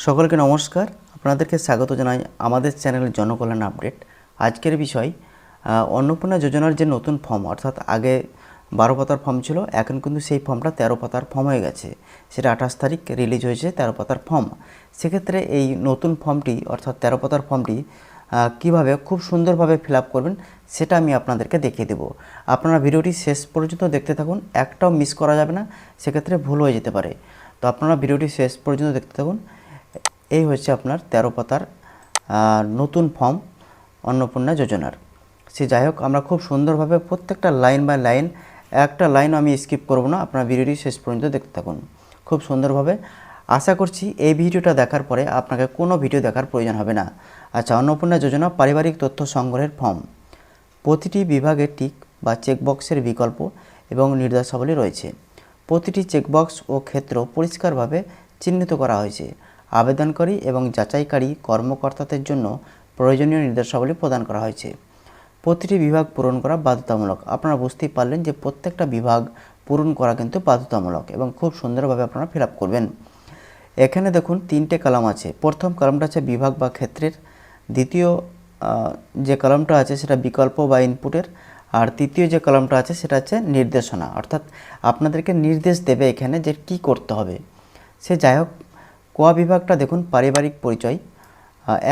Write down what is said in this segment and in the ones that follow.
সকলকে নমস্কার। আপনাদেরকে স্বাগত জানাই আমাদের চ্যানেলের জনকল্যাণ আপডেট। আজকের বিষয় অন্নপূর্ণা যোজনার যে নতুন ফর্ম, অর্থাৎ আগে 12 পাতার ফর্ম ছিল, এখন কিন্তু সেই ফর্মটা 13 পাতার ফর্ম হয়ে গেছে। সেটা 28 তারিখ রিলিজ হয়েছে 13 পাতার ফর্ম। সেক্ষেত্রে এই নতুন ফর্মটি অর্থাৎ 13 পাতার ফর্মটি কীভাবে খুব সুন্দরভাবে ফিল আপ করবেন সেটা আমি আপনাদেরকে দেখিয়ে দেবো। আপনারা ভিডিওটি শেষ পর্যন্ত দেখতে থাকুন, একটাও মিস করা যাবে না, সেক্ষেত্রে ভুল হয়ে যেতে পারে। তো আপনারা ভিডিওটি শেষ পর্যন্ত দেখতে থাকুন। এই হচ্ছে আপনার 13 পাতার নতুন ফর্ম অন্নপূর্ণা যোজনার। সে যাই হোক, আমরা খুব সুন্দরভাবে প্রত্যেকটা লাইন বাই লাইন, একটা লাইন আমি স্কিপ করব না, আপনারা ভিডিওটি শেষ পর্যন্ত দেখতে থাকুন খুব সুন্দরভাবে। আশা করছি এই ভিডিওটা দেখার পরে আপনাকে কোনো ভিডিও দেখার প্রয়োজন হবে না। আচ্ছা, অন্নপূর্ণা যোজনা পারিবারিক তথ্য সংগ্রহের ফর্ম। প্রতিটি বিভাগে টিক বা চেকবক্সের বিকল্প এবং নির্দেশাবলী রয়েছে। প্রতিটি চেকবক্স ও ক্ষেত্র পরিষ্কারভাবে চিহ্নিত করা হয়েছে। আবেদনকারী এবং যাচাইকারী কর্মকর্তাদের জন্য প্রয়োজনীয় নির্দেশাবলী প্রদান করা হয়েছে। প্রতিটি বিভাগ পূরণ করা বাধ্যতামূলক। আপনারা বুঝতেই পারলেন যে প্রত্যেকটা বিভাগ পূরণ করা কিন্তু বাধ্যতামূলক এবং খুব সুন্দরভাবে আপনারা ফিল আপ করবেন। এখানে দেখুন 3টে কলাম আছে। প্রথম কলামটা আছে বিভাগ বা ক্ষেত্রের, দ্বিতীয় যে কলামটা আছে সেটা বিকল্প বা ইনপুটের, আর তৃতীয় যে কলামটা আছে সেটা হচ্ছে নির্দেশনা, অর্থাৎ আপনাদেরকে নির্দেশ দেবে এখানে যে কী করতে হবে। সে যাই হোক, ক বিভাগটা দেখুন পারিবারিক পরিচয়,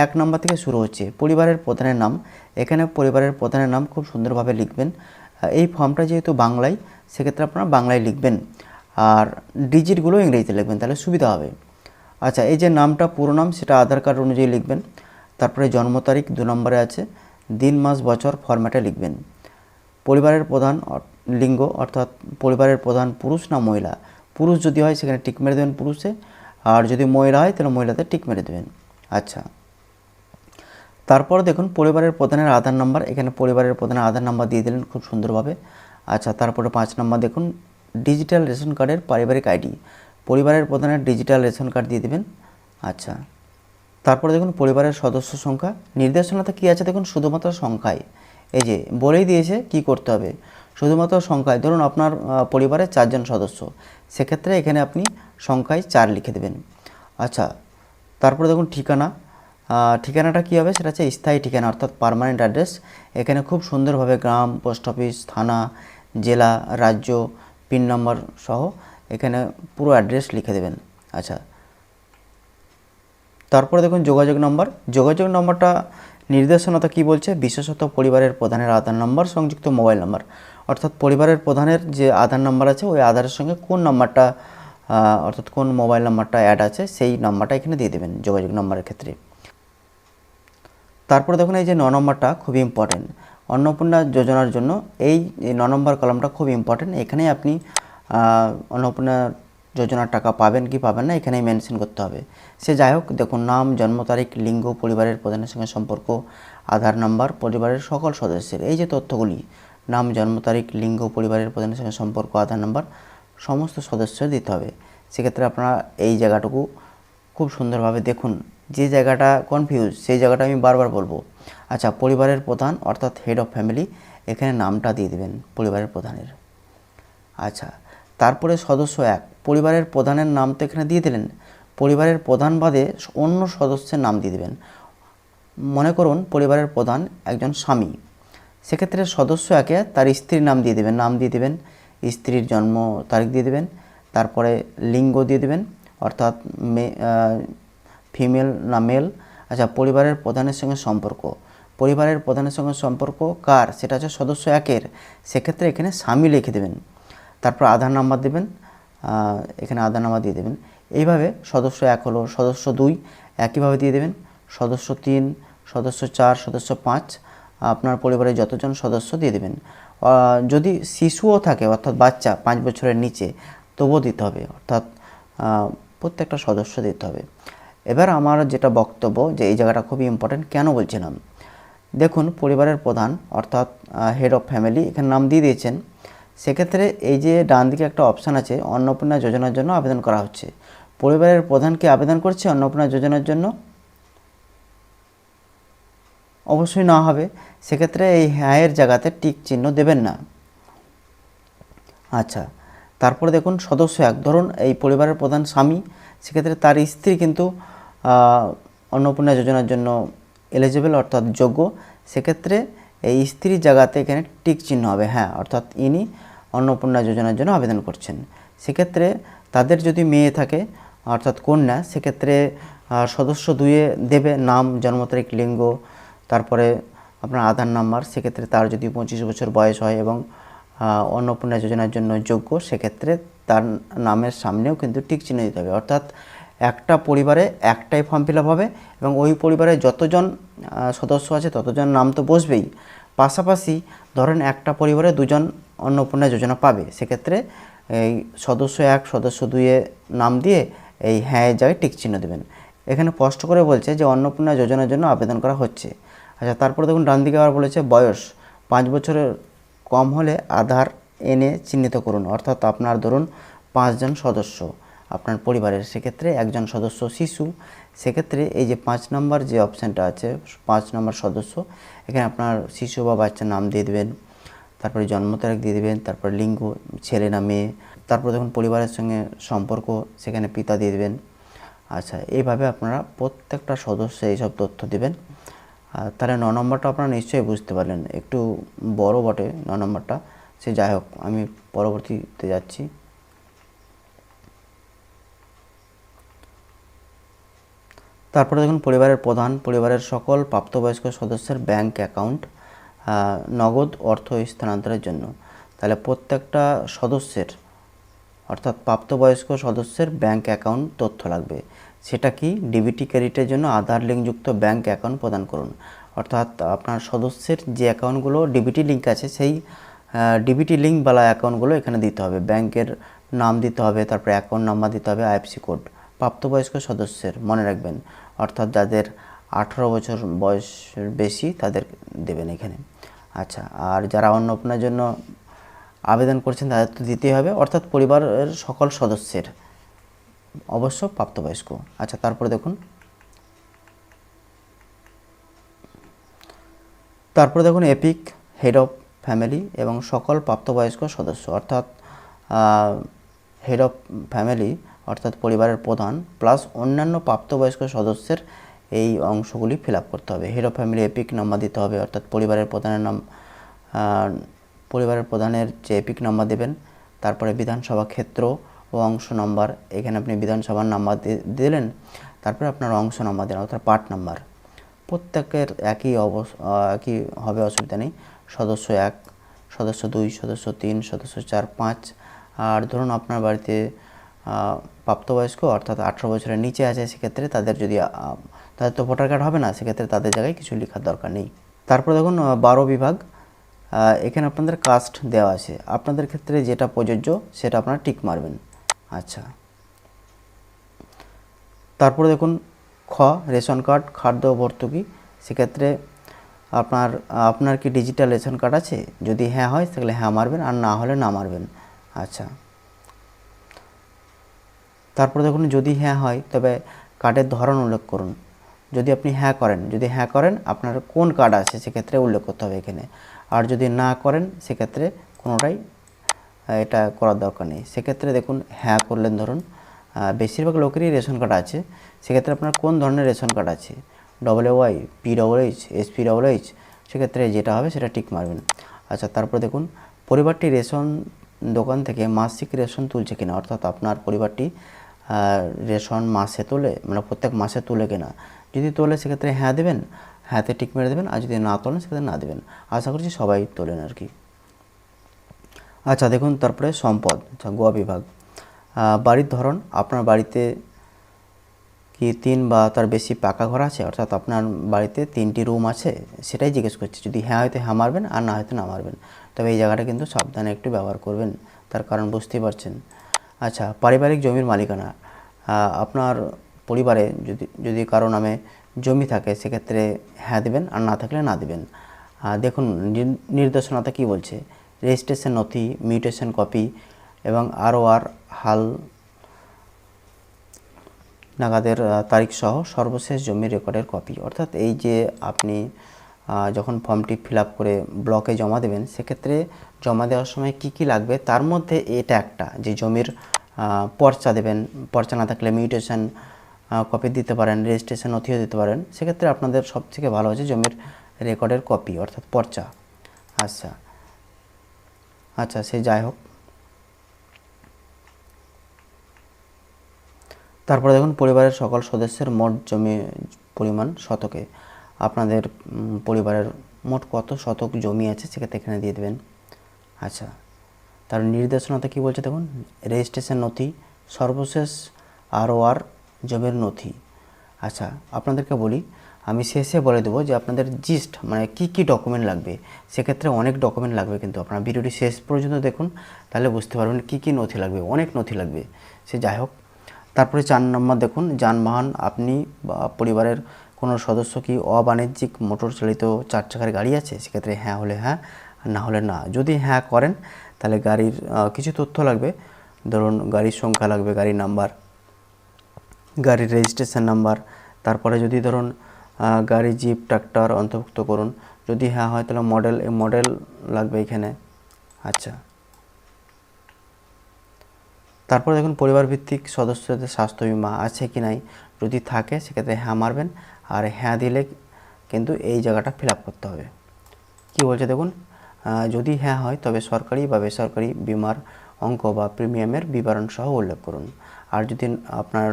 1 নম্বর থেকে শুরু হচ্ছে। পরিবারের প্রধানের নাম, এখানে পরিবারের প্রধানের নাম খুব সুন্দরভাবে লিখবেন। এই ফর্মটা যেহেতু বাংলায়, সেক্ষেত্রে আপনারা বাংলায় লিখবেন, আর ডিজিটগুলো ইংরেজিতে লিখবেন, তাহলে সুবিধা হবে। আচ্ছা, এই যে নামটা পুরো নাম সেটা আধার কার্ড অনুযায়ী লিখবেন। তারপরে জন্ম তারিখ 2 নম্বরে আছে, দিন মাস বছর ফরম্যাটে লিখবেন। পরিবারের প্রধান লিঙ্গ, অর্থাৎ পরিবারের প্রধান পুরুষ না মহিলা। পুরুষ যদি হয় সেখানে টিক মেরে দেবেন পুরুষে, আর যদি মহিলা হয় তাহলে মহিলাতে টিক মেরে দেবেন। আচ্ছা, তারপর দেখুন পরিবারের প্রধানের আধার নাম্বার, এখানে পরিবারের প্রধানের আধার নাম্বার দিয়ে দিলেন খুব সুন্দরভাবে। আচ্ছা, তারপরে 5 নম্বর দেখুন ডিজিটাল রেশন কার্ডের পারিবারিক আইডি, পরিবারের প্রধানের ডিজিটাল রেশন কার্ড দিয়ে দেবেন। আচ্ছা, তারপরে দেখুন পরিবারের সদস্য সংখ্যা। নির্দেশনাতে কী আছে দেখুন, শুধুমাত্র সংখ্যায়, এই যে বলেই দিয়েছে কি করতে হবে, শুধুমাত্র সংখ্যায়। ধরুন আপনার পরিবারের 4 জন সদস্য, সেক্ষেত্রে এখানে আপনি সংখ্যায় 4 লিখে দেবেন। আচ্ছা, তারপরে দেখুন ঠিকানা। ঠিকানাটা কী হবে, সেটা হচ্ছে স্থায়ী ঠিকানা, অর্থাৎ পার্মানেন্ট অ্যাড্রেস। এখানে খুব সুন্দরভাবে গ্রাম, পোস্ট অফিস, থানা, জেলা, রাজ্য, পিন নম্বর সহ এখানে পুরো অ্যাড্রেস লিখে দেবেন। আচ্ছা, তারপরে দেখুন যোগাযোগ নম্বর। যোগাযোগ নম্বরটা নির্দেশনাটা কী বলছে, বিশেষত পরিবারের প্রধানের আধার নম্বর সংযুক্ত মোবাইল নম্বর, অর্থাৎ পরিবারের প্রধানের যে আধার নম্বর আছে ওই আধারের সঙ্গে কোন নাম্বারটা অর্থাৎ কোন মোবাইল নাম্বারটা অ্যাড আছে সেই নাম্বারটা এখানে দিয়ে দেবেন যোগাযোগ নম্বরের ক্ষেত্রে। তারপরে দেখুন এই যে 9 নম্বরটা খুবই ইম্পর্টেন্ট অন্নপূর্ণা যোজনার জন্য। এই 9 নম্বর কলামটা খুব ইম্পর্টেন্ট। এখানে আপনি অন্নপূর্ণা যোজনার টাকা পাবেন কি পাবেন না এখানেই মেনশন করতে হবে। সে যাই হোক, দেখুন নাম, জন্ম তারিখ, লিঙ্গ, পরিবারের প্রধানের সঙ্গে সম্পর্ক, আধার নাম্বার, পরিবারের সকল সদস্যের এই যে তথ্যগুলি, নাম, জন্ম তারিখ, লিঙ্গ, পরিবারের প্রধানের সঙ্গে সম্পর্ক, আধার নাম্বার, সমস্ত সদস্য দিতে হবে। সেক্ষেত্রে আপনারা এই জায়গাটুকু খুব সুন্দরভাবে দেখুন। যে জায়গাটা কনফিউজ সেই জায়গাটা আমি বারবার বলবো। আচ্ছা, পরিবারের প্রধান অর্থাৎ হেড অফ ফ্যামিলি, এখানে নামটা দিয়ে দেবেন পরিবারের প্রধানের। আচ্ছা, তারপরে সদস্য 1, পরিবারের প্রধানের নাম তো এখানে দিয়ে দিলেন, পরিবারের প্রধান বাদে অন্য সদস্যের নাম দিয়ে দেবেন। মনে করুন পরিবারের প্রধান একজন স্বামী, সেক্ষেত্রে সদস্য 1-এ তার স্ত্রীর নাম দিয়ে দেবেন, স্ত্রীর জন্ম তারিখ দিয়ে দেবেন, তারপরে লিঙ্গ দিয়ে দেবেন, অর্থাৎ ফিমেল না মেল। আচ্ছা, পরিবারের প্রধানের সঙ্গে সম্পর্ক, পরিবারের প্রধানের সঙ্গে সম্পর্ক কার, সেটা হচ্ছে সদস্য 1-এর, সেক্ষেত্রে এখানে স্বামী লিখে দেবেন। তারপর আধার নাম্বার দেবেন, এখানে আধার নাম্বার দিয়ে দেবেন। এইভাবে সদস্য 1 হলো, সদস্য 2 একইভাবে দিয়ে দেবেন, সদস্য 3, সদস্য 4, সদস্য 5, আপনার পরিবারের যতজন সদস্য দিয়ে দেবেন। যদি শিশুও থাকে অর্থাৎ বাচ্চা 5 বছরের নিচে তবুও দিতে হবে, অর্থাৎ প্রত্যেকটা সদস্য দিতে হবে। এবার আমার যেটা বক্তব্য যে এই জায়গাটা খুবই ইম্পর্টেন্ট, কেন বলছিলাম দেখুন, পরিবারের প্রধান অর্থাৎ হেড অফ ফ্যামিলি এখানে নাম দিয়ে দিয়েছেন। সেক্ষেত্রে এই যে ডান দিকে একটা অপশান আছে অন্নপূর্ণা যোজনার জন্য আবেদন করা হচ্ছে, পরিবারের প্রধানকে আবেদন করছে অন্নপূর্ণা যোজনার জন্য, অবশ্যই না হবে। সেক্ষেত্রে এই হ্যাঁয়ের জায়গাতে টিক চিহ্ন দেবেন না। আচ্ছা, তারপরে দেখুন সদস্য 1, ধরুন এই পরিবারের প্রধান স্বামী, সেক্ষেত্রে তার স্ত্রী কিন্তু অন্নপূর্ণা যোজনার জন্য এলিজিবল অর্থাৎ যোগ্য, সেক্ষেত্রে এই স্ত্রীর জায়গাতে এখানে টিক চিহ্ন হবে, হ্যাঁ অর্থাৎ ইনি অন্নপূর্ণা যোজনার জন্য আবেদন করছেন। সেক্ষেত্রে তাদের যদি মেয়ে থাকে অর্থাৎ কন্যা, সেক্ষেত্রে সদস্য 2-এ দেবে নাম, জন্ম তারিখ, লিঙ্গ, তারপরে আপনার আধার নাম্বার। সেক্ষেত্রে তার যদি 25 বছর বয়স হয় এবং অন্নপূর্ণা যোজনার জন্য যোগ্য, সেক্ষেত্রে তার নামের সামনেও কিন্তু টিক চিহ্ন দিতে হবে। অর্থাৎ একটা পরিবারে একটাই ফর্ম ফিল আপ হবে এবং ওই পরিবারে যতজন সদস্য আছে ততজন নাম তো বসবেই, পাশাপাশি ধরেন একটা পরিবারে 2জন অন্নপূর্ণা যোজনা পাবে, সেক্ষেত্রে এই সদস্য 1 সদস্য 2-এ নাম দিয়ে এই হ্যাঁ এর জায়গায় টিক চিহ্ন দেবেন। এখানে স্পষ্ট করে বলছে যে অন্নপূর্ণা যোজনার জন্য আবেদন করা হচ্ছে। আচ্ছা, তারপরে দেখুন ডান দিকে আবার বলেছে বয়স 5 বছরের কম হলে আধার এনে চিহ্নিত করুন। অর্থাৎ আপনার ধরুন 5 জন সদস্য আপনার পরিবারের, সেক্ষেত্রে একজন সদস্য শিশু, সেক্ষেত্রে এই যে 5 নম্বর যে অপশানটা আছে 5 নম্বর সদস্য, এখানে আপনার শিশু বা বাচ্চার নাম দিয়ে দেবেন, তারপরে জন্ম তারিখ দিয়ে দেবেন, তারপর লিঙ্গ ছেলে না মেয়ে, তারপর দেখুন পরিবারের সঙ্গে সম্পর্ক, সেখানে পিতা দিয়ে দেবেন। আচ্ছা, এইভাবে আপনারা প্রত্যেকটা সদস্য এইসব তথ্য দেবেন। তাহলে 9 নম্বরটা আপনারা নিশ্চয়ই বুঝতে পারলেন, একটু বড় বটে 9 নম্বরটা, সে যাই হোক আমি পরবর্তীতে যাচ্ছি। তারপরে দেখুন পরিবারের প্রধান পরিবারের সকল প্রাপ্তবয়স্ক সদস্যের ব্যাংক অ্যাকাউন্ট নগদ অর্থ স্থানান্তরের জন্য। তাহলে প্রত্যেকটা সদস্যের অর্থাৎ প্রাপ্তবয়স্ক সদস্যের ব্যাংক অ্যাকাউন্ট তথ্য লাগবে। সেটা কি, ডিবিটি ক্রেডিটের জন্য আধার লিঙ্কযুক্ত ব্যাংক অ্যাকাউন্ট প্রদান করুন। অর্থাৎ আপনার সদস্যের যে অ্যাকাউন্টগুলো ডিবিটি লিঙ্ক আছে, সেই ডিবিটি লিঙ্কওয়ালা অ্যাকাউন্টগুলো এখানে দিতে হবে, ব্যাংকের নাম দিতে হবে, তারপরে অ্যাকাউন্ট নাম্বার দিতে হবে, আইএফএসসি কোড। প্রাপ্তবয়স্ক সদস্যের মনে রাখবেন, অর্থাৎ যাদের 18 বছর বয়সের বেশি তাদের দেবেন এখানে। আচ্ছা, আর যারা অন্নপূর্ণার জন্য আবেদন করছেন তাদের তো দিতেই হবে, অর্থাৎ পরিবারের সকল সদস্যের অবশ্য প্রাপ্তবয়স্ক। আচ্ছা, তারপরে দেখুন এপিক হেড অফ ফ্যামিলি এবং সকল প্রাপ্তবয়স্ক সদস্য, অর্থাৎ হেড অফ ফ্যামিলি অর্থাৎ পরিবারের প্রধান প্লাস অন্যান্য প্রাপ্তবয়স্ক সদস্যের এই অংশগুলি ফিল আপ করতে হবে। Head of family epic number দিতে হবে, অর্থাৎ পরিবারের প্রধানের নাম, পরিবারের প্রধানের যে এপিক নাম্বার দেবেন, তারপরে বিধানসভা ক্ষেত্র ও অংশ নাম্বার, এখানে আপনি বিধানসভার নাম্বার দিলেন, তারপরে আপনার অংশ নাম্বার দেন অর্থাৎ পার্ট নাম্বার। প্রত্যেকের একই হবে, অসুবিধা নেই। সদস্য 1, সদস্য 2, সদস্য 3, সদস্য 4, 5। আর ধরুন আপনার বাড়িতে প্রাপ্তবয়স্ক অর্থাৎ 18 বছরের নিচে আছে, সেক্ষেত্রে তাদের তো ভোটার কার্ড হবে না, সেক্ষেত্রে তাদের জায়গায় কিছু লেখার দরকার নেই। তারপর দেখুন 12 বিভাগ, এখানে আপনাদের কাস্ট দেওয়া আছে, আপনাদের ক্ষেত্রে যেটা প্রযোজ্য সেটা আপনারা টিক মারবেন। আচ্ছা, তারপরে দেখুন রেশন কার্ড খাদ্য ভর্তুকি, সেক্ষেত্রে আপনার কি ডিজিটাল রেশন কার্ড আছে? যদি হ্যাঁ হয় তাহলে হ্যাঁ মারবেন, আর না হলে না মারবেন। আচ্ছা, তারপরে দেখুন যদি হ্যাঁ হয় তবে কার্ডের ধরন উল্লেখ করুন। যদি আপনি হ্যাঁ করেন আপনার কোন কার্ড আছে সেক্ষেত্রে উল্লেখ করতে হবে এখানে। আর যদি না করেন সেক্ষেত্রে কোনোটাই এটা করার দরকার নেই। সেক্ষেত্রে দেখুন হ্যাঁ করলেন, ধরুন বেশিরভাগ লোকেরই রেশন কার্ড আছে, সেক্ষেত্রে আপনার কোন ধরনের রেশন কার্ড আছে, WY, PWH, SPWH, সেক্ষেত্রে যেটা হবে সেটা টিক মারবেন। আচ্ছা, তারপরে দেখুন পরিবারটি রেশন দোকান থেকে মাসিক রেশন তুলছে কিনা, অর্থাৎ আপনার পরিবারটি রেশন মাসে তোলে, মানে প্রত্যেক মাসে তুলে কিনা। যদি তোলে সেক্ষেত্রে হ্যাঁ দেবেন, হ্যাঁতে টিক মেরে দেবেন, আর যদি না তোলেন সেক্ষেত্রে না দেবেন। আশা করছি সবাই তোলেন আর কি। আচ্ছা, দেখুন তারপরে সম্পদ, আচ্ছা গোয়া বিভাগ, বাড়ির ধরন, আপনার বাড়িতে কি 3 বা তার বেশি পাকা ঘর আছে, অর্থাৎ আপনার বাড়িতে 3টি রুম আছে, সেটাই জিজ্ঞেস করছি। যদি হ্যাঁ হয়তো হ্যাঁ মারবেন, আর না হয়তো না মারবেন। তবে এই জায়গাটা কিন্তু সাবধানে একটু ব্যবহার করবেন, তার কারণ বুঝতেই পারছেন। আচ্ছা, পারিবারিক জমির মালিকানা, আপনার পরিবারে যদি কারো নামে জমি থাকে সেক্ষেত্রে হ্যাঁ দেবেন, আর না থাকলে না দেবেন। দেখুন নির্দেশনাতে কি বলছে, রেজিস্ট্রেশন নথি, মিউটেশন কপি এবং ROR হাল নাগাদের তারিখ সহ সর্বশেষ জমির রেকর্ডের কপি। অর্থাৎ এই যে আপনি যখন ফর্মটি ফিল আপ করে ব্লকে জমা দেবেন, সেক্ষেত্রে জমা দেওয়ার সময় কি কি লাগবে তার মধ্যে এটা একটা, যে জমির পর্চা দেবেন, পর্চা না থাকলে মিউটেশন কপি দিতে পারেন, রেজিস্ট্রেশন নথিও দিতে পারেন। সেক্ষেত্রে আপনাদের সবথেকে ভালো হচ্ছে জমির রেকর্ডের কপি অর্থাৎ পর্চা। আচ্ছা আচ্ছা সে যাই হোক। তারপরে দেখুন পরিবারের সকল সদস্যের মোট জমি পরিমাণ শতকে। আপনাদের পরিবারের মোট কত শতক জমি আছে সেক্ষেত্রে এখানে দিয়ে দেবেন। আচ্ছা, তার নির্দেশনাতে কী বলছে দেখুন, রেজিস্ট্রেশন নথি, সর্বশেষ ROR জমির নথি। আচ্ছা, আপনাদেরকে বলি, আমি শেষে বলে দেবো যে আপনাদের জিস্ট মানে কী ডকুমেন্ট লাগবে। সেক্ষেত্রে অনেক ডকুমেন্ট লাগবে, কিন্তু আপনারা ভিডিওটি শেষ পর্যন্ত দেখুন, তাহলে বুঝতে পারবেন কী নথি লাগবে। অনেক নথি লাগবে, সে যাই হোক। তারপরে 4 নম্বর দেখুন, যানবাহন আপনি বা পরিবারের কোনো সদস্য কি অবাণিজ্যিক মোটর চালিত 4 চাকার গাড়ি আছে? সেক্ষেত্রে হ্যাঁ হলে হ্যাঁ, আর না হলে না। যদি হ্যাঁ করেন তাহলে গাড়ির কিছু তথ্য লাগবে, ধরুন গাড়ির সংখ্যা লাগবে, গাড়ির নাম্বার, গাড়ির রেজিস্ট্রেশন নাম্বার। তারপরে যদি ধরুন গাড়ি, জিপ, ট্রাক্টর অন্তর্ভুক্ত করুন। যদি হ্যাঁ হয় তাহলে মডেল লাগবে এখানে। আচ্ছা, তারপরে দেখুন পরিবার ভিত্তিক সদস্যদের স্বাস্থ্য বিমা আছে কি নাই। যদি থাকে সেক্ষেত্রে হ্যাঁ মারবেন, আর হ্যাঁ দিলে কিন্তু এই জায়গাটা ফিল আপ করতে হবে। কি বলছে দেখুন, যদি হ্যাঁ হয় তবে সরকারি বা বেসরকারি বিমার অঙ্ক বা প্রিমিয়ামের বিবরণ সহ উল্লেখ করুন। আর যদি আপনার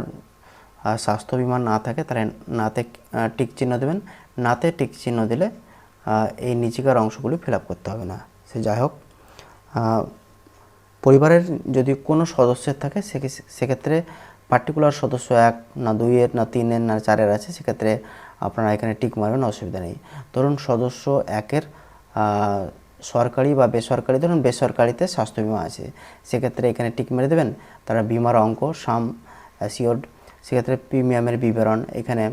স্বাস্থ্য বিমা না থাকে তাহলে নাতে টিক চিহ্ন দেবেন। নাতে টিক চিহ্ন দিলে এই নিচেকার অংশগুলি ফিল আপ করতে হবে না। সে যাই হোক, পরিবারের যদি কোনো সদস্যের থাকে সেক্ষেত্রে পার্টিকুলার সদস্য 1 না 2-এর না 3-এর না 4-এর আছে, সেক্ষেত্রে আপনারা এখানে টিক মারবেন, অসুবিধা নেই। ধরুন সদস্য 1-এর সরকারি বা বেসরকারি, ধরুন বেসরকারিতে স্বাস্থ্য বিমা আছে, সেক্ষেত্রে এখানে টিক মেরে দেবেন। তারা বিমার অঙ্ক সাম অ্যাসিওর্ড, সেক্ষেত্রে প্রিমিয়ামের বিবরণ, এখানে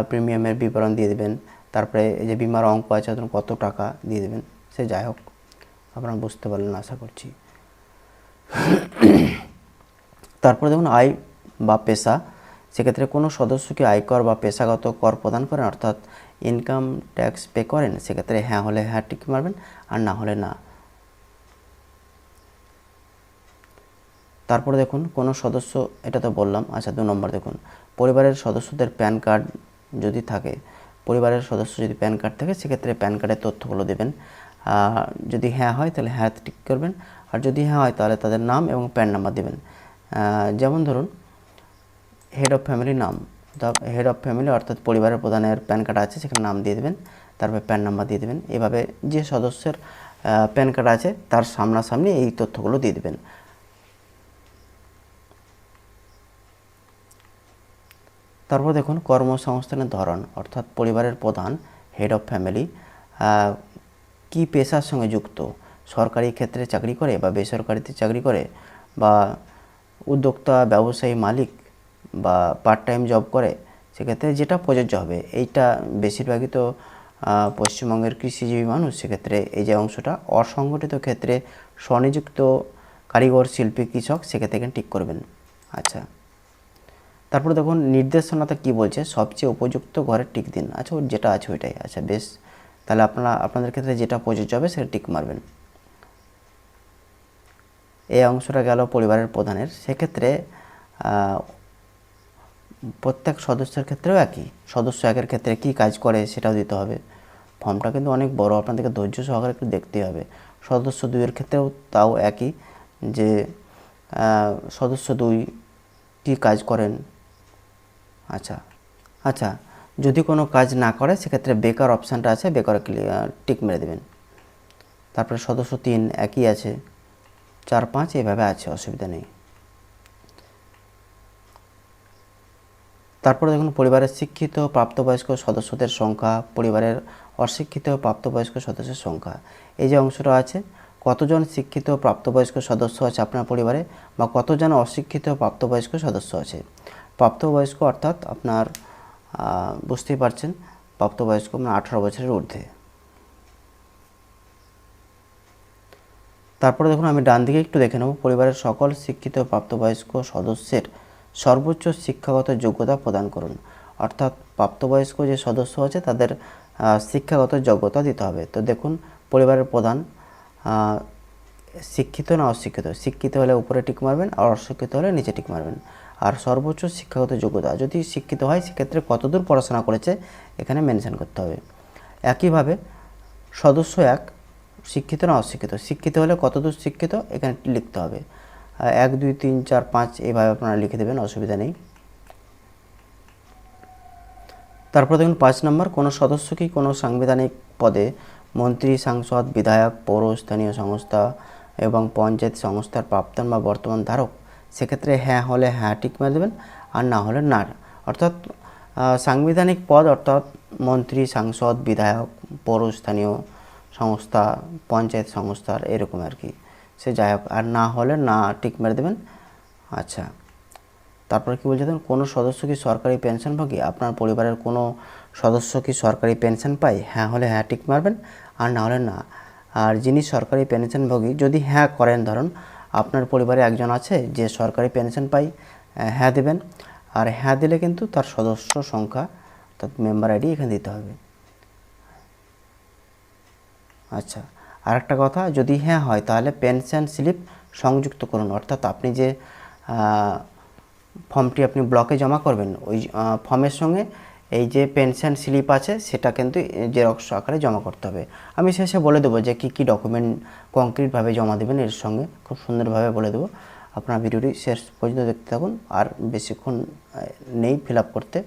প্রিমিয়ামের বিবরণ দিয়ে দেবেন। তারপরে এই যে বিমার অঙ্ক আছে ধরুন কত টাকা দিয়ে দেবেন। সে যাই হোক, আপনারা বুঝতে পারলেন আশা করছি। তারপরে দেখুন আয় বা পেশা, সেক্ষেত্রে কোনো সদস্য কি আয়কর বা পেশাগত কর প্রদান করেন অর্থাৎ ইনকাম ট্যাক্স পে করেন? সেক্ষেত্রে হ্যাঁ হলে হ্যাঁ টিক মারবেন, আর না হলে না। তারপরে দেখুন কোনো সদস্য, এটা তো বললাম। আচ্ছা, 2 নম্বর দেখুন, পরিবারের সদস্যদের প্যান কার্ড যদি থাকে, পরিবারের সদস্য যদি প্যান কার্ড থাকে সেক্ষেত্রে প্যান কার্ডের তথ্যগুলো দেবেন। যদি হ্যাঁ হয় তাহলে হ্যাঁ টিক করবেন, আর যদি হ্যাঁ হয় তাহলে তাদের নাম এবং প্যান নাম্বার দেবেন। যেমন ধরুন হেড অফ ফ্যামিলি নাম, হেড অফ ফ্যামিলি অর্থাৎ পরিবারের প্রধানের প্যান কার্ড আছে, সেখানে নাম দিয়ে দেবেন, তারপরে প্যান নাম্বার দিয়ে দেবেন। এভাবে যে সদস্যের প্যান কার্ড আছে তার সামনাসামনি এই তথ্যগুলো দিয়ে দেবেন। তারপর দেখুন কর্মসংস্থানের ধরন, অর্থাৎ পরিবারের প্রধান হেড অফ ফ্যামিলি কী পেশার সঙ্গে যুক্ত, সরকারি ক্ষেত্রে চাকরি করে বা বেসরকারিতে চাকরি করে, বা উদ্যোক্তা, ব্যবসায়ী, মালিক, বা পার্ট টাইম জব করে, সেক্ষেত্রে যেটা প্রযোজ্য হবে। এইটা বেশিরভাগই তো পশ্চিমবঙ্গের কৃষিজীবী মানুষ, সেক্ষেত্রে এই যে অংশটা অসংগঠিত ক্ষেত্রে স্বনিযুক্ত কারিগর, শিল্পী, কৃষক, সেক্ষেত্রে এখানে টিক করবেন। আচ্ছা, তারপরে দেখুন নির্দেশনাতে কি বলছে, সবচেয়ে উপযুক্ত ঘরের টিক দিন। আচ্ছা, যেটা আছে ওইটাই। আচ্ছা বেশ, তাহলে আপনাদের ক্ষেত্রে যেটা প্রযোজ্য হবে সেটা টিক মারবেন। এই অংশটা গেল পরিবারের প্রধানের। সেক্ষেত্রে প্রত্যেক সদস্যের ক্ষেত্রেও একই, সদস্য 1-এর ক্ষেত্রে কী কাজ করে সেটাও দিতে হবে। ফর্মটা কিন্তু অনেক বড়, আপনাদেরকে ধৈর্য সহকারে একটু দেখতে হবে। সদস্য 2-এর ক্ষেত্রেও তাও একই, যে সদস্য 2 কী কাজ করেন। আচ্ছা, যদি কোনো কাজ না করে সেক্ষেত্রে বেকার অপশানটা আছে, বেকার টিক মেরে দেবেন। তারপরে সদস্য 3 একই আছে, 4, 5 এভাবে আছে, অসুবিধা নেই। তারপরে দেখুন পরিবারের শিক্ষিত প্রাপ্তবয়স্ক সদস্যদের সংখ্যা, পরিবারের অশিক্ষিত প্রাপ্তবয়স্ক সদস্যের সংখ্যা। এই যে অংশটা আছে, কতজন শিক্ষিত প্রাপ্তবয়স্ক সদস্য আছে আপনার পরিবারে, বা কতজন অশিক্ষিত প্রাপ্তবয়স্ক সদস্য আছে। প্রাপ্তবয়স্ক অর্থাৎ আপনার বুঝতেই পারছেন, প্রাপ্তবয়স্ক মানে 18 বছরের ঊর্ধ্বে। তারপরে দেখুন আমি ডান দিকে একটু দেখে নেব, পরিবারের সকল শিক্ষিত প্রাপ্তবয়স্ক সদস্যের সর্বোচ্চ শিক্ষাগত যোগ্যতা প্রদান করুন। অর্থাৎ প্রাপ্তবয়স্ক যে সদস্য আছে তাদের শিক্ষাগত যোগ্যতা দিতে হবে। তো দেখুন পরিবারের প্রধান শিক্ষিত না অশিক্ষিত, শিক্ষিত হলে উপরে টিক মারবেন, আর অশিক্ষিত হলে নিচে টিক মারবেন। আর সর্বোচ্চ শিক্ষাগত যোগ্যতা, যদি শিক্ষিত হয় সেক্ষেত্রে কতদূর পড়াশোনা করেছে এখানে মেনশন করতে হবে। একইভাবে সদস্য 1 শিক্ষিত না অশিক্ষিত, শিক্ষিত হলে কতদূর শিক্ষিত এখানে লিখতে হবে। 1 2 3 4 5 এইভাবে আপনারা লিখে দেবেন, অসুবিধা নেই। তারপর দেখুন 5 নম্বর, কোনো সদস্য কি কোনো সাংবিধানিক পদে মন্ত্রী, সাংসদ, বিধায়ক, পৌর স্থানীয় সংস্থা এবং পঞ্চায়েত সংস্থার প্রাক্তন বা বর্তমান ধারক? সেক্ষেত্রে হ্যাঁ হলে হ্যাঁ টিক মেরে দেবেন, আর না হলে না। অর্থাৎ সাংবিধানিক পদ অর্থাৎ মন্ত্রী, সাংসদ, বিধায়ক, পৌর স্থানীয় সংস্থা, পঞ্চায়েত সংস্থার এরকম আর কি, সে যাই হোক, আর না হলে না টিক মেরে দেবেন। আচ্ছা, তারপরে কি বলছে দেখুন, কোনো সদস্য কি সরকারি পেনশনভোগী? আপনার পরিবারের কোনো সদস্য কি সরকারি পেনশন পায়? হ্যাঁ হলে হ্যাঁ টিক মারবেন, আর না হলে না। আর যিনি সরকারি পেনশনভোগী, যদি হ্যাঁ করেন, ধরুন আপনার পরিবারে একজন আছে যে সরকারি পেনশন পায়, হ্যাঁ দেবেন। আর হ্যাঁ দিলে কিন্তু তার সদস্য সংখ্যা অর্থাৎ মেম্বার আইডি এখানে দিতে হবে। আচ্ছা, আর একটা কথা, যদি হ্যাঁ হয় তাহলে পেনশন স্লিপ সংযুক্ত করুন। অর্থাৎ আপনি যে ফর্মটি আপনি ব্লকে জমা করবেন, ওই ফর্মের সঙ্গে এই যে পেনশন স্লিপ আছে সেটা কিন্তু জেরক্স আকারে জমা করতে হবে। আমি শেষে বলে দেবো যে কী কী ডকুমেন্ট কংক্রিটভাবে জমা দেবেন, এর সঙ্গে খুব সুন্দরভাবে বলে দেবো। আপনার ভিডিওটি শেষ পর্যন্ত দেখতে থাকুন, আর বেশিক্ষণ নেই ফিল আপ করতে।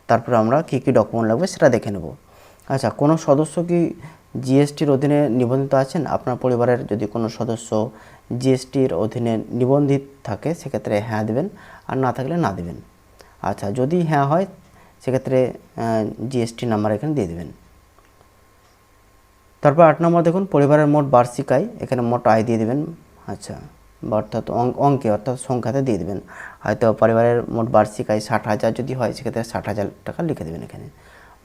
তারপরে আমরা কী কী ডকুমেন্ট লাগবে সেটা দেখে নেব। আচ্ছা, কোনো সদস্য কি জিএসটির অধীনে নিবন্ধিত আছেন? আপনার পরিবারের যদি কোনো সদস্য জিএসটির অধীনে নিবন্ধিত থাকে সেক্ষেত্রে হ্যাঁ দেবেন, আর না থাকলে না দেবেন। আচ্ছা, যদি হ্যাঁ হয় সেক্ষেত্রে জিএসটি নাম্বার এখানে দিয়ে দেবেন। তারপর 8 নম্বর দেখুন, পরিবারের মোট বার্ষিক আয়, এখানে মোট আয় দিয়ে দেবেন। আচ্ছা, অর্থাৎ অঙ্কে অর্থাৎ সংখ্যাতে দিয়ে দেবেন। হয়তো পরিবারের মোট বার্ষিক আয় 60,000 যদি হয় সেক্ষেত্রে 60,000 টাকা লিখে দেবেন এখানে,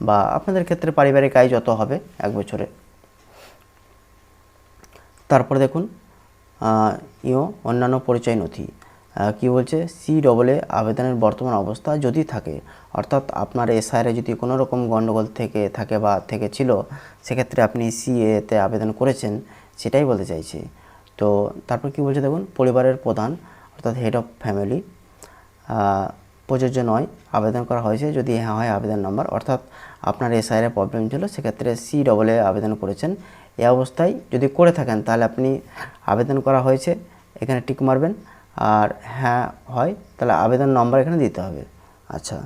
বা আপনাদের ক্ষেত্রে পারিবারিক আয় যত হবে এক বছরে। তারপরে দেখুন অন্যান্য পরিচয় নথি কি বলছে, CAA আবেদনের বর্তমান অবস্থা যদি থাকে, অর্থাৎ আপনার এসআইআরে যদি কোনো রকম গণ্ডগোল থেকে থাকে বা থেকে ছিল, সেক্ষেত্রে আপনি CAA-তে আবেদন করেছেন সেটাই বলতে চাইছে। তো তারপর কি বলছে দেখুন, পরিবারের প্রধান অর্থাৎ হেড অফ ফ্যামিলি প্রযোজ্য নয়, আবেদন করা হয়েছে যদি হ্যাঁ হয় আবেদন নম্বর, অর্থাৎ আপনার এসআইআরে প্রবলেম ছিল সেক্ষেত্রে CAA আবেদন করেছেন। এই অবস্থায় যদি করে থাকেন তাহলে আপনি আবেদন করা হয়েছে এখানে টিক মারবেন, আর হ্যাঁ হয় তাহলে আবেদন নম্বর এখানে দিতে হবে। আচ্ছা,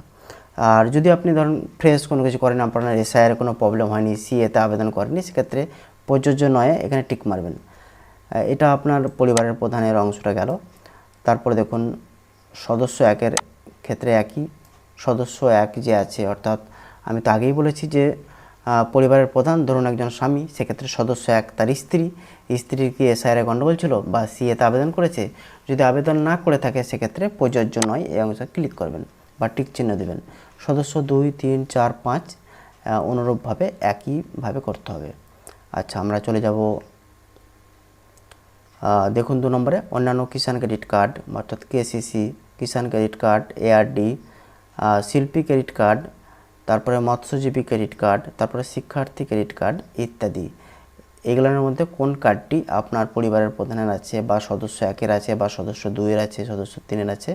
আর যদি আপনি ধরুন ফ্রেশ কোনো কিছু করেন, আপনার এসআইআরে কোনো প্রবলেম হয়নি, CAA-তে আবেদন করেননি, সেক্ষেত্রে প্রযোজ্য নয় এখানে টিক মারবেন। এটা আপনার পরিবারের প্রধানের অংশটা গেল। তারপরে দেখুন সদস্য 1-এর ক্ষেত্রে একই, সদস্য 1 যে আছে, অর্থাৎ আমি তো আগেই বলেছি যে পরিবারের প্রধান ধরুন একজন স্বামী, সেক্ষেত্রে সদস্য 1 তার স্ত্রীর কি এসআইআরে গণ্ডগোল ছিল বা CAA-তে আবেদন করেছে, যদি আবেদন না করে থাকে সেক্ষেত্রে প্রযোজ্য নয় এই অংশে ক্লিক করবেন বা টিক চিহ্ন দেবেন। সদস্য 2 3 4 5 অনুরূপভাবে একইভাবে করতে হবে। আচ্ছা, আমরা চলে যাব দেখুন 2 নম্বরে অন্যান্য কিষাণ ক্রেডিট কার্ড অর্থাৎ KCC, কিষাণ ক্রেডিট কার্ড, ARD, শিল্পী ক্রেডিট কার্ড, তারপরে মৎস্যজীবী ক্রেডিট কার্ড, তারপরে শিক্ষার্থী ক্রেডিট কার্ড ইত্যাদি। এগুলোর মধ্যে কোন কার্ডটি আপনার পরিবারের প্রধানের আছে বা সদস্য 1-এর আছে বা সদস্য 2-এর আছে, সদস্য 3-এর আছে,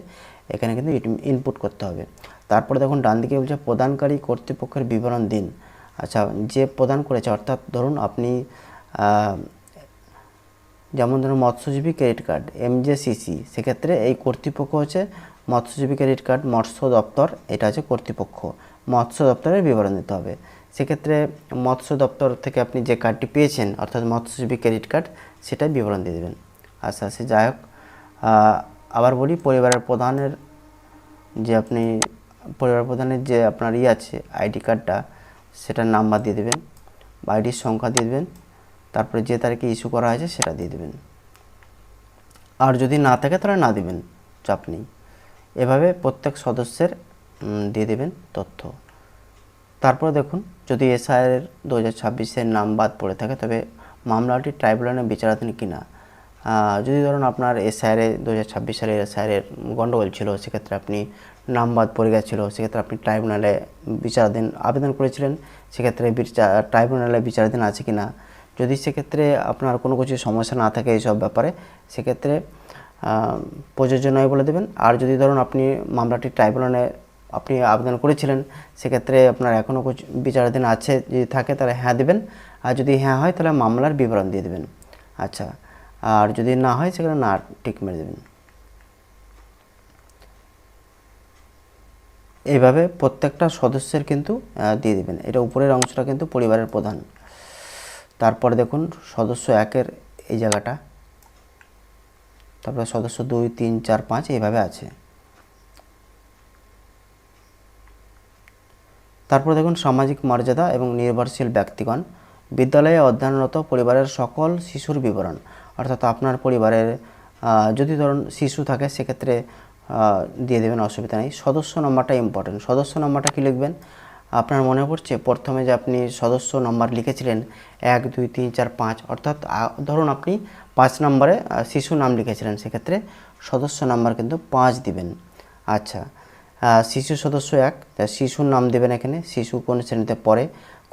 এখানে কিন্তু ইনপুট করতে হবে। তারপরে দেখুন ডান দিকে বলছে প্রদানকারী কর্তৃপক্ষের বিবরণ দিন। আচ্ছা, যে প্রদান করেছে, অর্থাৎ ধরুন আপনি যেমন ধরুন মৎস্যজীবী ক্রেডিট কার্ড MJCC, সেক্ষেত্রে এই কর্তৃপক্ষ হচ্ছে মৎস্যজীবী ক্রেডিট কার্ড মৎস্য দপ্তর, এটা হচ্ছে কর্তৃপক্ষ, মৎস্য দপ্তরের বিবরণ দিতে হবে। সেক্ষেত্রে মৎস্য দপ্তর থেকে আপনি যে কার্ডটি পেয়েছেন অর্থাৎ মৎস্যজীবী ক্রেডিট কার্ড সেটাই বিবরণ দিয়ে দেবেন। আচ্ছা, সে যাই হোক, আবার বলি পরিবারের প্রধানের যে আপনার আছে আইডি কার্ডটা, সেটার নাম্বার দিয়ে দেবেন বা আইডির সংখ্যা দিয়ে দেবেন, তারপরে যে তারিখে ইস্যু করা হয়েছে সেটা দিয়ে দেবেন, আর যদি না থাকে তাহলে না দেবেন, চাপ নেই। এভাবে প্রত্যেক সদস্যের দিয়ে দেবেন তথ্য। তারপরে দেখুন যদি এসআইআর 2026-এর নাম বাদ পড়ে থাকে তবে মামলাটি ট্রাইব্যুনালে বিচারাধীন কিনা। যদি ধরুন আপনার এসআইআরে 2026 সালের এসআইআরের গণ্ডগোল ছিল, সেক্ষেত্রে আপনি নাম বাদ পড়ে গেছিলো, সেক্ষেত্রে আপনি ট্রাইব্যুনালে বিচারাধীন আবেদন করেছিলেন, সেক্ষেত্রে ট্রাইব্যুনালে বিচারাধীন আছে কি না। যদি সেক্ষেত্রে আপনার কোনো কিছু সমস্যা না থাকে এইসব ব্যাপারে, সেক্ষেত্রে প্রযোজ্য নয় বলে দেবেন। আর যদি ধরুন আপনি মামলাটি ট্রাইব্যুনালে আপনি আবেদন করেছিলেন, সেক্ষেত্রে আপনার এখনও বিচারাধীন আছে যদি থাকে তাহলে হ্যাঁ দেবেন, আর যদি হ্যাঁ হয় তাহলে মামলার বিবরণ দিয়ে দেবেন। আচ্ছা, আর যদি না হয় সেখানে না টিক মেরে দেবেন। এইভাবে প্রত্যেকটা সদস্যের কিন্তু দিয়ে দেবেন। এটা উপরের অংশটা কিন্তু পরিবারের প্রধান। তারপরে দেখুন সদস্য 1-এর এই জায়গাটা, তারপরে সদস্য 2, 3, 4, 5 এইভাবে আছে। তারপর দেখুন সামাজিক মর্যাদা এবং নির্ভরশীল ব্যক্তিগণ, বিদ্যালয়ে অধ্যয়নরত পরিবারের সকল শিশুর বিবরণ। অর্থাৎ আপনার পরিবারের যদি ধরুন শিশু থাকে সেক্ষেত্রে দিয়ে দেবেন, অসুবিধা নেই। সদস্য নম্বরটা ইম্পর্টেন্ট। সদস্য নম্বরটা কী লিখবেন? আপনার মনে পড়ছে প্রথমে যে আপনি সদস্য নম্বর লিখেছিলেন 1, 2, 3, 4, 5, অর্থাৎ ধরুন আপনি 5 নম্বরে শিশু নাম লিখেছিলেন, সেক্ষেত্রে সদস্য নাম্বার কিন্তু 5 দিবেন। আচ্ছা, শিশু সদস্য 1, শিশুর নাম দেবেন এখানে, শিশু কোন শ্রেণীতে পড়ে,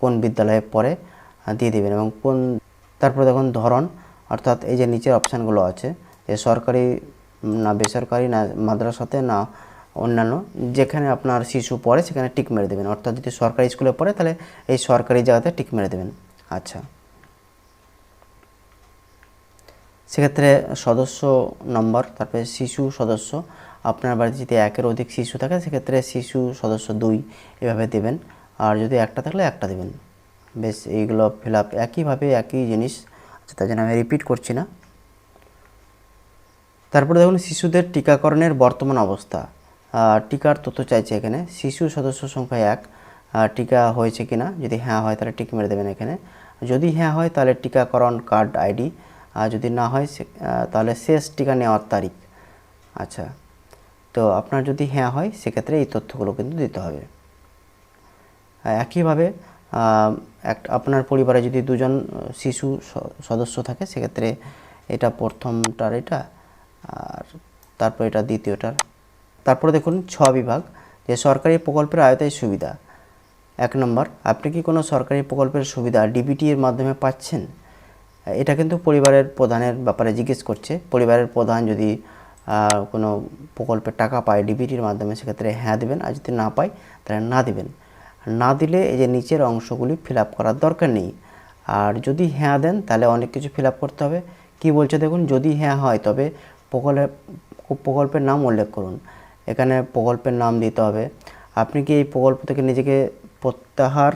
কোন বিদ্যালয়ে পড়ে দিয়ে দেবেন, এবং কোন। তারপর দেখুন ধরন, অর্থাৎ এই যে নিচের অপশানগুলো আছে, যে সরকারি না বেসরকারি না মাদ্রাসাতে না অন্যান্য, যেখানে আপনার শিশু পড়ে সেখানে টিক মেরে দেবেন। অর্থাৎ যদি সরকারি স্কুলে পড়ে তাহলে এই সরকারি জায়গাতে টিক মেরে দেবেন। আচ্ছা, সেক্ষেত্রে সদস্য নম্বর, তারপরে শিশু সদস্য, আপনার বাড়িতে যদি 1-এর অধিক শিশু থাকে সেক্ষেত্রে শিশু সদস্য 2 এভাবে দেবেন, আর যদি একটা থাকলে একটা দেবেন। বেশ, এইগুলো ফিল আপ একইভাবে একই জিনিস। আচ্ছা, তার জন্য আমি রিপিট করছি না। তারপরে দেখুন শিশুদের টিকাকরণের বর্তমান অবস্থা, টিকার তথ্য চাইছে এখানে। শিশু সদস্য সংখ্যা 1, টিকা হয়েছে কিনা, যদি হ্যাঁ হয় তাহলে টিক মেরে দেবেন এখানে। যদি হ্যাঁ হয় তাহলে টিকাকরণ কার্ড আইডি, আর যদি না হয় তাহলে শেষ টিকা নেওয়ার তারিখ। আচ্ছা, তো আপনার যদি হ্যাঁ হয় সেক্ষেত্রে এই তথ্যগুলো কিন্তু দিতে হবে। একইভাবে আপনার পরিবারে যদি 2জন শিশু সদস্য থাকে সেক্ষেত্রে এটা প্রথমটার এটা, আর তারপর এটা দ্বিতীয়টার। তারপরে দেখুন 6 বিভাগ, যে সরকারি প্রকল্পের আওতায় সুবিধা। 1 নম্বর, আপনি কি কোনো সরকারি প্রকল্পের সুবিধা ডিবিটি এর মাধ্যমে পাচ্ছেন? এটা কিন্তু পরিবারের প্রধানের ব্যাপারে জিজ্ঞেস করছে। পরিবারের প্রধান যদি কোনো প্রকল্পের টাকা পায় ডিবিটির মাধ্যমে সেক্ষেত্রে হ্যাঁ দেবেন, আর যদি না পায় তাহলে না দেবেন। না দিলে এই যে নিচের অংশগুলি ফিল আপ করার দরকার নেই। আর যদি হ্যাঁ দেন তাহলে অনেক কিছু ফিল আপ করতে হবে। কি বলছে দেখুন, যদি হ্যাঁ হয় তবে প্রকল্পের নাম উল্লেখ করুন। এখানে প্রকল্পের নাম দিতে হবে। আপনি কি এই প্রকল্প থেকে নিজেকে প্রত্যাহার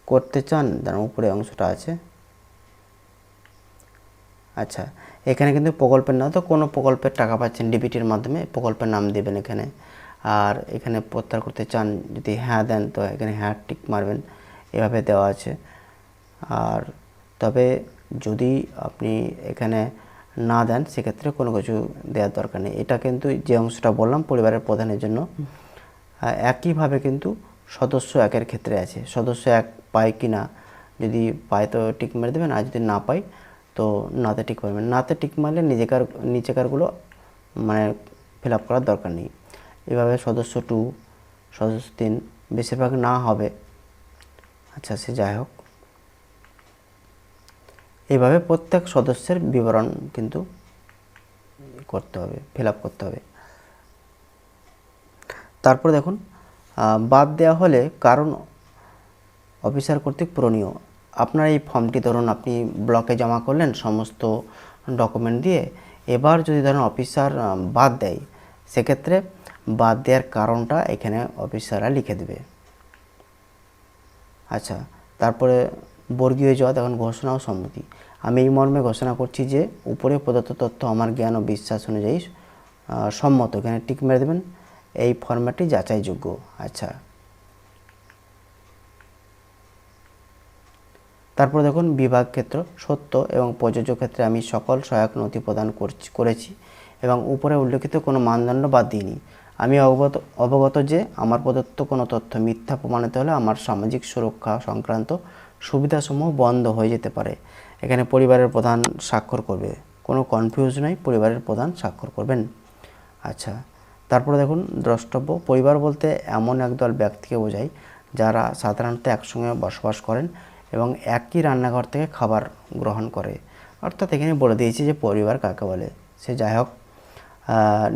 করতে চান? তার উপরে অংশটা আছে। আচ্ছা, এখানে কিন্তু প্রকল্পের নাম, তো কোনো প্রকল্পের টাকা পাচ্ছেন ডিবিটির মাধ্যমে, প্রকল্পের নাম দেবেন এখানে। আর এখানে প্রত্যাহার করতে চান যদি হ্যাঁ দেন তো এখানে হ্যাঁ টিক মারবেন, এভাবে দেওয়া আছে। আর তবে যদি আপনি এখানে না দেন সেক্ষেত্রে কোনো কিছু দেওয়ার দরকার নেই। এটা কিন্তু যে অংশটা বললাম পরিবারের প্রধানের জন্য। একইভাবে কিন্তু সদস্য 1-এর ক্ষেত্রে আছে। সদস্য 1 পায় কি না, যদি পায় তো টিক মেরে দেবেন, আর যদি না পায় তো নাতে টিক মারবেন। নাতে টিক মারলে নিচেকারগুলো মানে ফিল আপ করার দরকার নেই। এভাবে সদস্য 2, সদস্য 3 বেশিরভাগ না হবে। আচ্ছা, সে যাই হোক, এইভাবে প্রত্যেক সদস্যের বিবরণ কিন্তু করতে হবে, ফিল আপ করতে হবে। তারপর দেখুন বাদ দেওয়া হলে কারণ অফিসার কর্তৃক পূরণীয়। আপনার এই ফর্মটি ধরুন আপনি ব্লকে জমা করলেন সমস্ত ডকুমেন্ট দিয়ে, এবার যদি ধরুন অফিসার বাদ দেয় সেক্ষেত্রে বাদ দেওয়ার কারণটা এখানে অফিসাররা লিখে দেবে। আচ্ছা, তারপরে বর্গীয় জ, এখন ঘোষণা ও সম্মতি। আমি এই মর্মে ঘোষণা করছি যে উপরে প্রদত্ত তথ্য আমার জ্ঞান ও বিশ্বাস অনুযায়ী সম্মত, এখানে টিক মেরে দেবেন। এই ফরম্যাটটি যাচাইযোগ্য। আচ্ছা, তারপর দেখুন বিভাগ ক্ষেত্র, সত্য এবং প্রযোজ্য ক্ষেত্রে আমি সকল সহায়ক নথি প্রদান করেছি এবং উপরে উল্লেখিত কোনো মানদণ্ড বাদ দিইনি। আমি অবগত যে আমার প্রদত্ত কোনো তথ্য মিথ্যা প্রমাণিত হলে আমার সামাজিক সুরক্ষা সংক্রান্ত সুবিধাসমূহ বন্ধ হয়ে যেতে পারে। এখানে পরিবারের প্রধান স্বাক্ষর করবে, কোনো কনফিউজ নয়, পরিবারের প্রধান স্বাক্ষর করবেন। আচ্ছা, তারপরে দেখুন দ্রষ্টব্য, পরিবার বলতে এমন একদল ব্যক্তিকে বোঝায় যারা সাধারণত একসঙ্গে বসবাস করেন এবং একই রান্নাঘর থেকে খাবার গ্রহণ করে। অর্থাৎ এখানে বলে দিয়েছি যে পরিবার কাকে বলে। সে যাই হোক,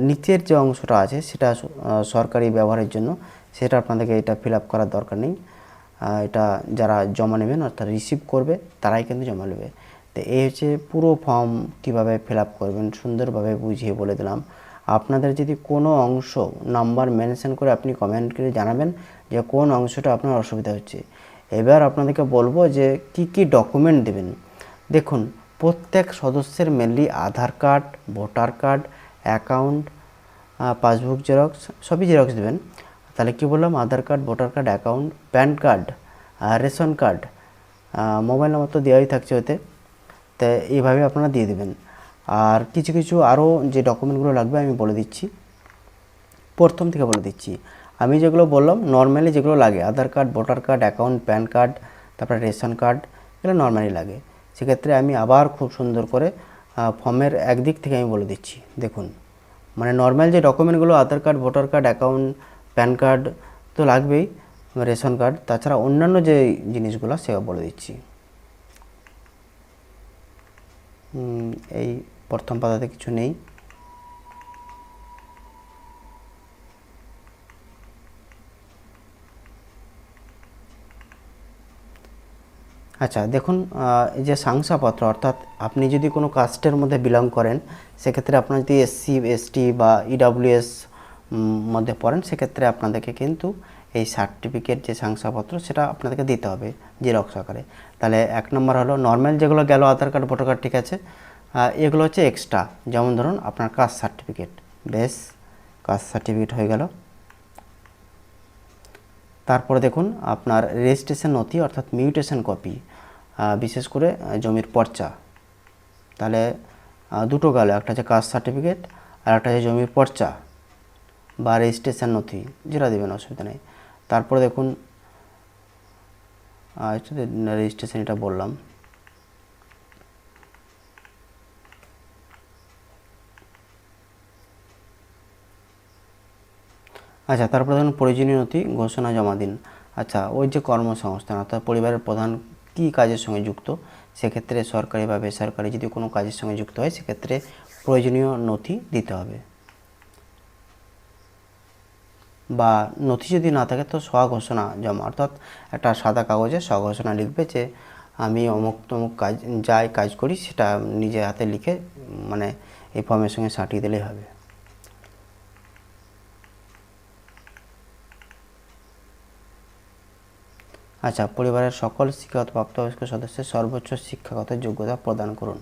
নিচের যে অংশটা আছে সেটা সরকারি ব্যবহারের জন্য, সেটা আপনাদেরকে এটা ফিল আপ করার দরকার নেই। এটা যারা জমা নেবেন অর্থাৎ রিসিভ করবে তারাই কিন্তু জমা নেবে। তো এই হচ্ছে পুরো ফর্ম কীভাবে ফিল আপ করবেন সুন্দরভাবে বুঝিয়ে বলে দিলাম। আপনাদের যদি কোনো অংশ নাম্বার মেনশন করে আপনি কমেন্ট করে জানাবেন যে কোন অংশটা আপনার অসুবিধা হচ্ছে। এবার আপনাদেরকে বলবো যে কি কি ডকুমেন্ট দেবেন। দেখুন, প্রত্যেক সদস্যের mainly Aadhaar card, voter card, account, passbook xerox, সবই জেরক্স দেবেন। তাহলে কি বললাম, Aadhaar card, voter card, account, PAN card, ration card, mobile number তো দেওয়াই থাকছে ওতে, তো এইভাবে আপনারা দিয়ে দেবেন। আর কিছু কিছু আরও যে ডকুমেন্টগুলো লাগবে আমি বলে দিচ্ছি, প্রথম থেকে বলে দিচ্ছি। আমি যেগুলো বললাম নর্মালি যেগুলো লাগে, Aadhaar card, voter card, account, PAN card, তারপরে রেশন কার্ড, এগুলো নর্মালি লাগে। সেক্ষেত্রে আমি আবার খুব সুন্দর করে ফর্মের একদিক থেকে আমি বলে দিচ্ছি। দেখুন, মানে নর্মাল যে ডকুমেন্টগুলো Aadhaar card, voter card, account, PAN card তো লাগবেই, রেশন কার্ড, তাছাড়া অন্যান্য যে জিনিসগুলো সেগুলো বলে দিচ্ছি। এই প্রথম পাতাতে কিছু নেই। আচ্ছা দেখুন, এই যে শংসাপত্র, অর্থাৎ আপনি যদি কোনো কাস্টের মধ্যে বিলং করেন, সেক্ষেত্রে আপনার যদি এসসি, এসটি বা ইডাব্লিউএস মধ্যে পড়েন, সেক্ষেত্রে আপনাদেরকে কিন্তু এই সার্টিফিকেট যে শংসাপত্র সেটা আপনাদেরকে দিতে হবে জেরক্স আকারে। তাহলে 1 নম্বর হলো নর্মাল যেগুলো গেল, আধার কার্ড, ভোটার কার্ড, ঠিক আছে। এগুলো হচ্ছে এক্সট্রা, যেমন ধরুন আপনার কাস্ট সার্টিফিকেট, বেশ কাস্ট সার্টিফিকেট হয়ে গেল। তারপরে দেখুন আপনার রেজিস্ট্রেশন নথি অর্থাৎ মিউটেশন কপি, বিশেষ করে জমির পর্চা, তাহলে দুটো গেল, একটা হচ্ছে কাস্ট সার্টিফিকেট আর একটা হচ্ছে জমির পর্চা বা রেজিস্ট্রেশন নথি, যেটা দেবেন অসুবিধা নেই। তারপরে দেখুন রেজিস্ট্রেশন এটা বললাম। আচ্ছা, তারপরে ধরুন প্রয়োজনীয় নথি ঘোষণা জমা দিন। আচ্ছা, ওই যে কর্মসংস্থান অর্থাৎ পরিবারের প্রধান কী কাজের সঙ্গে যুক্ত, সেক্ষেত্রে সরকারি বা বেসরকারি যদি কোনো কাজের সঙ্গে যুক্ত হয়, সেক্ষেত্রে প্রয়োজনীয় নথি দিতে হবে। বা নথি যদি না থাকে তো স্বঘোষণা জমা, অর্থাৎ একটা সাদা কাগজে স্বঘোষণা লিখবে যে আমি অমুক তমুক কাজ যাই কাজ করি, সেটা নিজের হাতে লিখে মানে এই ফর্মের সঙ্গে সাটিয়ে দিলেই হবে। আচ্ছা, পরিবারের সকল শিক্ষাগত প্রাপ্তবয়স্ক সদস্যের সর্বোচ্চ শিক্ষাগত যোগ্যতা প্রদান করুন।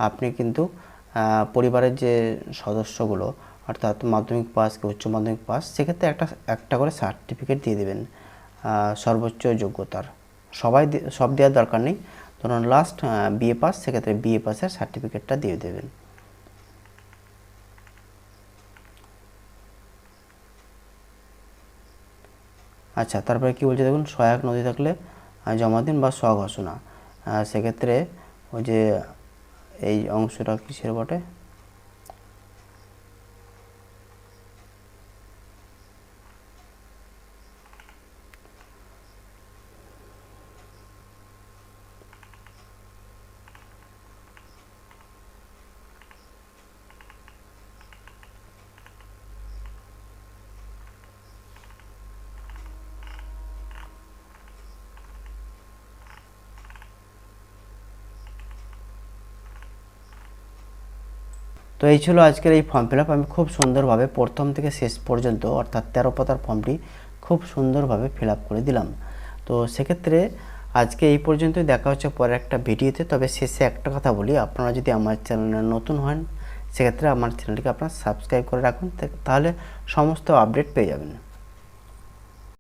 আপনি কিন্তু পরিবারের যে সদস্যগুলো অর্থাৎ মাধ্যমিক পাস কি উচ্চ মাধ্যমিক পাস, সেক্ষেত্রে একটা করে সার্টিফিকেট দিয়ে দেবেন সর্বোচ্চ যোগ্যতার। সব দেওয়ার দরকার নেই, ধরুন লাস্ট বিএ পাস, সেক্ষেত্রে বিএ পাসের সার্টিফিকেটটা দিয়ে দেবেন। আচ্ছা, তারপরে কি বলছে দেখুন, সহায়ক নথি থাকলে জমা দিন বা স্বঘোষণা। সেক্ষেত্রে ওই যে এই অংশটা কিসের বটে, তো এই ছিল আজকের এই ফর্ম ফিল আপ। আমি খুব সুন্দরভাবে প্রথম থেকে শেষ পর্যন্ত অর্থাৎ 13 পাতার ফর্মটি খুব সুন্দরভাবে ফিল আপ করে দিলাম। তো সেক্ষেত্রে আজকে এই পর্যন্তই, দেখা হচ্ছে পরে একটা ভিডিওতে। তবে শেষে একটা কথা বলি, আপনারা যদি আমার চ্যানেলে নতুন হন, সেক্ষেত্রে আমার চ্যানেলটিকে আপনারা সাবস্ক্রাইব করে রাখুন, তাহলে সমস্ত আপডেট পেয়ে যাবেন।